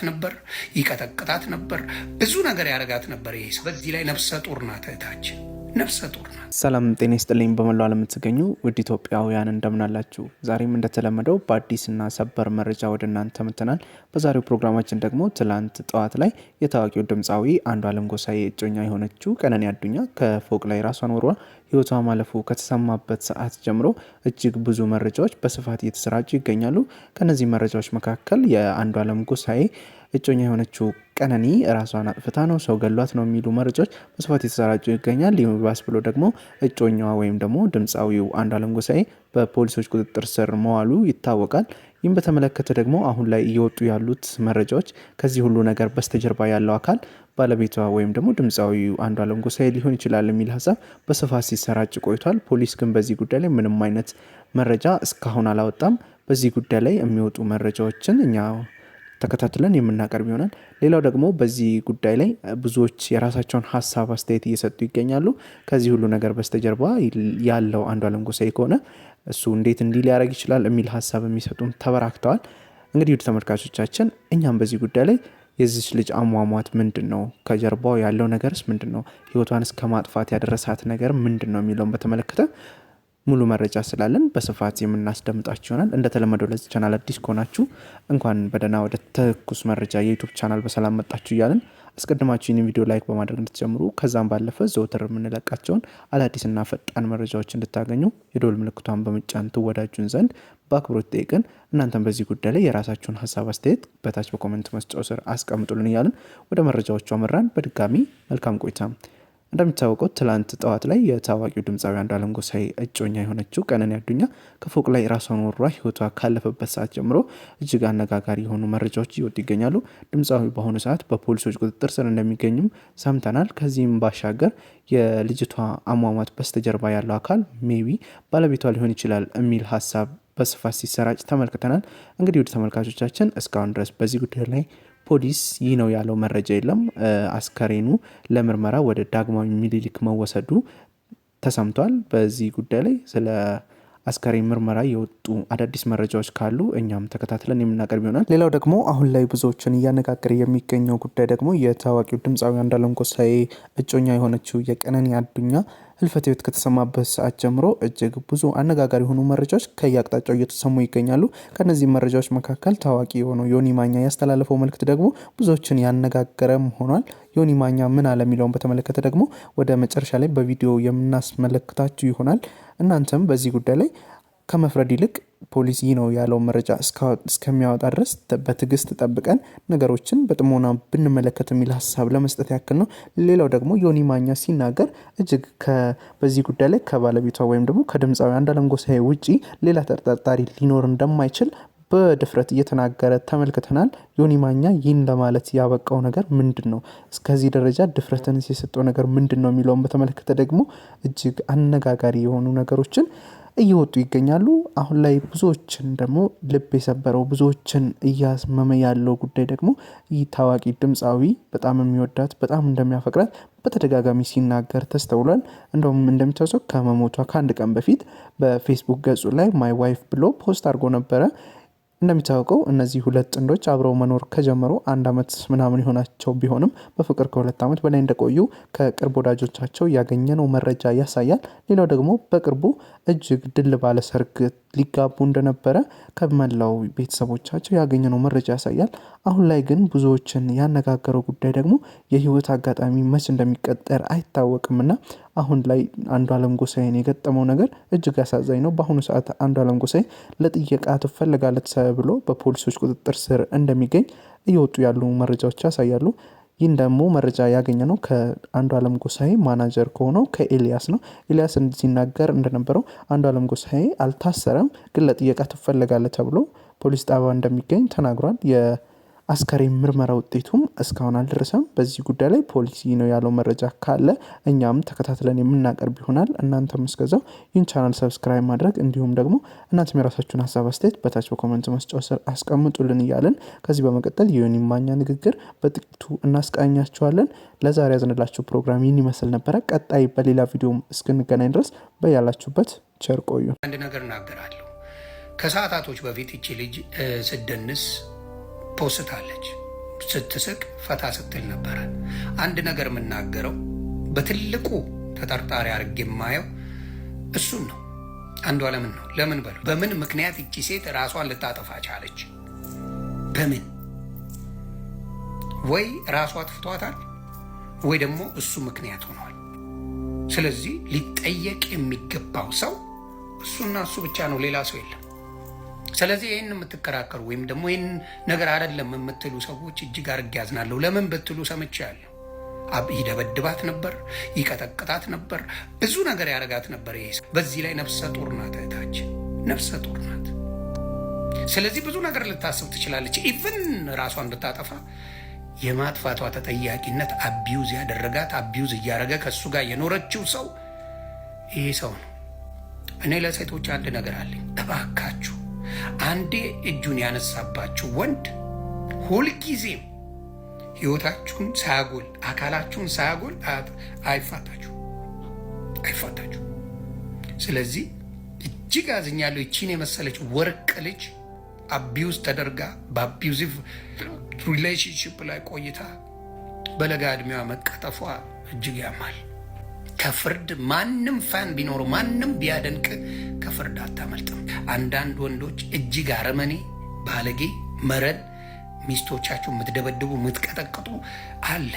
ነበር ይቀጠቅጣት ነበር ብዙ ነገር ያረጋት ነበር። ይሄ በዚህ ላይ ነፍሰ ጡር ናት እህታችን ነፍሰ ጡር ናት። ሰላም ጤና ይስጥልኝ። በመላው ዓለም የምትገኙ ውድ ኢትዮጵያውያን እንደምናላችሁ፣ ዛሬም እንደተለመደው በአዲስና ሰበር መረጃ ወደ እናንተ መጥተናል። በዛሬው ፕሮግራማችን ደግሞ ትላንት ጠዋት ላይ የታዋቂው ድምፃዊ አንዷለም ጎሳኤ እጮኛ የሆነችው ቀነኒ አዱኛ ከፎቅ ላይ ራሷን ወርውራ ህይወቷ ማለፉ ከተሰማበት ሰዓት ጀምሮ እጅግ ብዙ መረጃዎች በስፋት እየተሰራጩ ይገኛሉ። ከነዚህ መረጃዎች መካከል የአንዷለም ጎሳኤ እጮኛ የሆነችው ቀነኒ ራሷን አጥፍታ ነው ሰው ገሏት ነው የሚሉ መረጃዎች በስፋት የተሰራጩ ይገኛል። ይባስ ብሎ ደግሞ እጮኛዋ ወይም ደግሞ ድምፃዊው አንዷለም ጎሳኤ በፖሊሶች ቁጥጥር ስር መዋሉ ይታወቃል። ይህም በተመለከተ ደግሞ አሁን ላይ እየወጡ ያሉት መረጃዎች ከዚህ ሁሉ ነገር በስተጀርባ ያለው አካል ባለቤቷ ወይም ደግሞ ድምፃዊው አንዷለም ጎሳኤ ሊሆን ይችላል የሚል ሀሳብ በስፋት ሲሰራጭ ቆይቷል። ፖሊስ ግን በዚህ ጉዳይ ላይ ምንም አይነት መረጃ እስካሁን አላወጣም። በዚህ ጉዳይ ላይ የሚወጡ መረጃዎችን እኛ ተከታትለን የምናቀርብ ይሆናል። ሌላው ደግሞ በዚህ ጉዳይ ላይ ብዙዎች የራሳቸውን ሀሳብ አስተያየት እየሰጡ ይገኛሉ። ከዚህ ሁሉ ነገር በስተጀርባ ያለው አንዷለም ጎሳኤ ከሆነ እሱ እንዴት እንዲህ ሊያደርግ ይችላል የሚል ሀሳብ የሚሰጡም ተበራክተዋል። እንግዲህ ውድ ተመልካቾቻችን እኛም በዚህ ጉዳይ ላይ የዚች ልጅ አሟሟት ምንድን ነው፣ ከጀርባው ያለው ነገርስ ምንድን ነው፣ ህይወቷን እስከ ማጥፋት ያደረሳት ነገር ምንድን ነው የሚለውን በተመለከተ ሙሉ መረጃ ስላለን በስፋት የምናስደምጣችሁ ይሆናል። እንደተለመደው ለዚህ ቻናል አዲስ ከሆናችሁ እንኳን በደህና ወደ ትኩስ መረጃ የዩቲዩብ ቻናል በሰላም መጣችሁ እያለን አስቀድማችሁ ይህን ቪዲዮ ላይክ በማድረግ እንድትጀምሩ፣ ከዛም ባለፈ ዘወትር የምንለቃቸውን አዳዲስና ፈጣን መረጃዎች እንድታገኙ የደወል ምልክቷን በመጫን ትወዳጁን ዘንድ በአክብሮት ጠይቅን። እናንተም በዚህ ጉዳይ ላይ የራሳችሁን ሀሳብ አስተያየት በታች በኮሜንት መስጫው ስር አስቀምጡልን እያለን ወደ መረጃዎቹ አመራን። በድጋሚ መልካም ቆይታ። እንደሚታወቀው ትላንት ጠዋት ላይ የታዋቂው ድምፃዊ አንዷለም ጎሳኤ እጮኛ የሆነችው ቀነኒ አዱኛ ከፎቅ ላይ ራሷን ወርውራ ህይወቷ ካለፈበት ሰዓት ጀምሮ እጅግ አነጋጋሪ የሆኑ መረጃዎች እየወጡ ይገኛሉ። ድምፃዊ በአሁኑ ሰዓት በፖሊሶች ቁጥጥር ስር እንደሚገኙም ሰምተናል። ከዚህም ባሻገር የልጅቷ አሟሟት በስተጀርባ ያለው አካል ሜቢ ባለቤቷ ሊሆን ይችላል የሚል ሀሳብ በስፋት ሲሰራጭ ተመልክተናል። እንግዲህ ውድ ተመልካቾቻችን እስካሁን ድረስ በዚህ ጉዳይ ላይ ፖሊስ ይህ ነው ያለው መረጃ የለም። አስከሬኑ ለምርመራ ወደ ዳግማዊ ምኒልክ መወሰዱ ተሰምቷል። በዚህ ጉዳይ ላይ ስለ አስከሬን ምርመራ የወጡ አዳዲስ መረጃዎች ካሉ እኛም ተከታትለን የምናቀርብ ይሆናል። ሌላው ደግሞ አሁን ላይ ብዙዎችን እያነጋገረ የሚገኘው ጉዳይ ደግሞ የታዋቂው ድምፃዊ አንዷለም ጎሳኤ እጮኛ የሆነችው የቀነኒ አዱኛ ህልፈተ ህይወት ከተሰማበት ሰዓት ጀምሮ እጅግ ብዙ አነጋጋሪ የሆኑ መረጃዎች ከየአቅጣጫው እየተሰሙ ይገኛሉ። ከነዚህ መረጃዎች መካከል ታዋቂ የሆነው ዮኒ ማኛ ያስተላለፈው መልእክት ደግሞ ብዙዎችን ያነጋገረም ሆኗል። ዮኒ ማኛ ምን አለ የሚለውን በተመለከተ ደግሞ ወደ መጨረሻ ላይ በቪዲዮ የምናስመለክታችሁ ይሆናል። እናንተም በዚህ ጉዳይ ላይ ከመፍረድ ይልቅ ፖሊስ ነው ያለው መረጃ እስከሚያወጣ ድረስ በትዕግስት ጠብቀን ነገሮችን በጥሞና ብንመለከት የሚል ሀሳብ ለመስጠት ያክል ነው። ሌላው ደግሞ ዮኒ ማኛ ሲናገር እጅግ በዚህ ጉዳይ ላይ ከባለቤቷ ወይም ደግሞ ከድምፃዊ አንዷለም ጎሳኤ ውጪ ሌላ ተጠርጣሪ ሊኖር እንደማይችል በድፍረት እየተናገረ ተመልክተናል። ዮኒ ማኛ ይህን ለማለት ያበቃው ነገር ምንድን ነው? እስከዚህ ደረጃ ድፍረትን የሰጠው ነገር ምንድን ነው የሚለውን በተመለከተ ደግሞ እጅግ አነጋጋሪ የሆኑ ነገሮችን እየወጡ ይገኛሉ። አሁን ላይ ብዙዎችን ደግሞ ልብ የሰበረው ብዙዎችን እያስመመ ያለው ጉዳይ ደግሞ ይህ ታዋቂ ድምፃዊ በጣም የሚወዳት በጣም እንደሚያፈቅራት በተደጋጋሚ ሲናገር ተስተውሏል። እንደውም እንደሚታወሰው ከመሞቷ ከአንድ ቀን በፊት በፌስቡክ ገጹ ላይ ማይ ዋይፍ ብሎ ፖስት አድርጎ ነበረ። እንደሚታወቀው እነዚህ ሁለት ጥንዶች አብረው መኖር ከጀመሩ 1 ዓመት ምናምን የሆናቸው ቢሆንም በፍቅር ከ2 ዓመት በላይ እንደቆዩ ከቅርብ ወዳጆቻቸው ያገኘነው መረጃ ያሳያል። ሌላው ደግሞ በቅርቡ እጅግ ድል ባለ ሰርግ ሊጋቡ እንደነበረ ከመላው ቤተሰቦቻቸው ያገኘነው መረጃ ያሳያል። አሁን ላይ ግን ብዙዎችን ያነጋገረው ጉዳይ ደግሞ የህይወት አጋጣሚ መች እንደሚቀጠር አይታወቅምና አሁን ላይ አንዷለም ጎሳኤን የገጠመው ነገር እጅግ አሳዛኝ ነው። በአሁኑ ሰዓት አንዷለም ጎሳኤ ለጥየቃ ትፈልጋለች ብሎ በፖሊሶች ቁጥጥር ስር እንደሚገኝ እየወጡ ያሉ መረጃዎች ያሳያሉ። ይህን ደግሞ መረጃ ያገኘነው ከአንዷለም ጎሳኤ ማናጀር ከሆነው ከኤልያስ ነው። ኤልያስ ሲናገር እንደነበረው አንዷለም ጎሳኤ አልታሰረም፣ ግን ለጥየቃ ትፈልጋለች ተብሎ ፖሊስ ጣቢያ እንደሚገኝ ተናግሯል። የአስከሬን ምርመራ ውጤቱም እስካሁን አልደረሰም። በዚህ ጉዳይ ላይ ፖሊስ ነው ያለው መረጃ ካለ እኛም ተከታትለን የምናቀርብ ይሆናል። እናንተም እስከዛው ይህን ቻናል ሰብስክራይብ ማድረግ እንዲሁም ደግሞ እናንተም የራሳችሁን ሀሳብ አስተያየት በታች በኮሜንት መስጫው ስር አስቀምጡልን እያለን ከዚህ በመቀጠል የዮኒ ማኛ ንግግር በጥቂቱ እናስቃኛችኋለን። ለዛሬ ያዝንላችሁ ፕሮግራም ይህን ይመስል ነበረ። ቀጣይ በሌላ ቪዲዮ እስክንገናኝ ድረስ በያላችሁበት ቸር ቆዩ። አንድ ነገር እናገራለሁ። ከሰዓታቶች በፊት እቺ ልጅ ስደንስ ፖስታለች። ስትስቅ ፈታ ስትል ነበረ። አንድ ነገር የምናገረው በትልቁ ተጠርጣሪ አድርጌ የማየው እሱን ነው፣ አንዷለምን ነው። ለምን በለው፣ በምን ምክንያት እቺ ሴት ራሷን ልታጠፋ ቻለች? በምን? ወይ ራሷ አጥፍቷታል ወይ ደግሞ እሱ ምክንያት ሆኗል። ስለዚህ ሊጠየቅ የሚገባው ሰው እሱና እሱ ብቻ ነው፣ ሌላ ሰው የለም። ስለዚህ ይህን የምትከራከሩ ወይም ደግሞ ይህን ነገር አይደለም የምትሉ ሰዎች እጅግ አድርጌ ያዝናለሁ። ለምን ብትሉ ሰምቻለሁ። ይደበድባት ነበር፣ ይቀጠቅጣት ነበር፣ ብዙ ነገር ያደርጋት ነበር ይሄ ሰው። በዚህ ላይ ነፍሰ ጡር ናት እህታችን፣ ነፍሰ ጡር ናት። ስለዚህ ብዙ ነገር ልታስብ ትችላለች። ኢቭን ራሷን እንድታጠፋ የማጥፋቷ ተጠያቂነት አቢዩዝ ያደረጋት አቢዩዝ እያደረገ ከእሱ ጋር የኖረችው ሰው ይሄ ሰው ነው። እኔ ለሴቶች አንድ ነገር አለኝ። እባካችሁ አንዴ እጁን ያነሳባችሁ ወንድ ሁልጊዜም ህይወታችሁን ሳያጎል አካላችሁን ሳያጎል አይፋታችሁ። ስለዚህ እጅግ አዝኛለሁ። ይቺን የመሰለች ወርቅ ልጅ አቢዩዝ ተደርጋ በአቢዩዚቭ ሪሌሽንሽፕ ላይ ቆይታ በለጋ እድሜዋ መቀጠፏ እጅግ ያማል። ከፍርድ ማንም ፋን ቢኖሩ ማንም ቢያደንቅ ከፍርድ አታመልጥም። አንዳንድ ወንዶች እጅግ አረመኔ፣ ባለጌ፣ መረን ሚስቶቻችሁ የምትደበድቡ የምትቀጠቅጡ አለ።